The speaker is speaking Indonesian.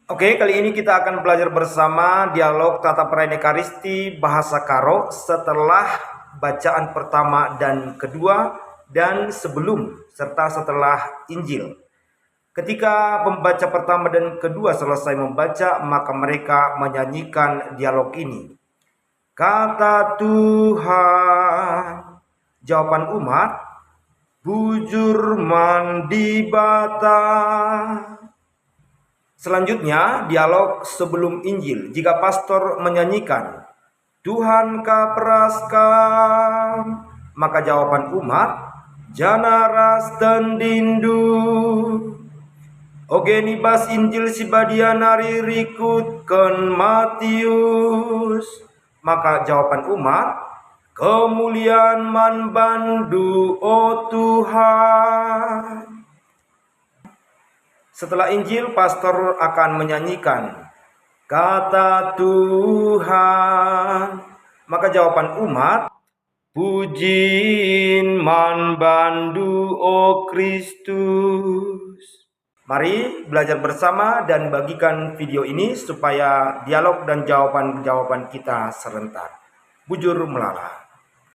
Oke, kali ini kita akan belajar bersama dialog tata perayaan Ekaristi bahasa Karo setelah bacaan pertama dan kedua dan sebelum serta setelah Injil. Ketika pembaca pertama dan kedua selesai membaca, maka mereka menyanyikan dialog ini. Kata Tuhan, jawaban umat, bujur mandi bata. Selanjutnya, dialog sebelum Injil. Jika pastor menyanyikan, Tuhan kapraskan, maka jawaban umat, jana ras tendindu. Ogeni bas Injil si badianari rikutkan Matius. Maka jawaban umat, kemuliaan man bandu o Tuhan. Setelah Injil, pastor akan menyanyikan kata Tuhan. Maka jawaban umat, pujin man bandu o Kristus. Mari belajar bersama dan bagikan video ini supaya dialog dan jawaban-jawaban kita serentak. Bujur melala.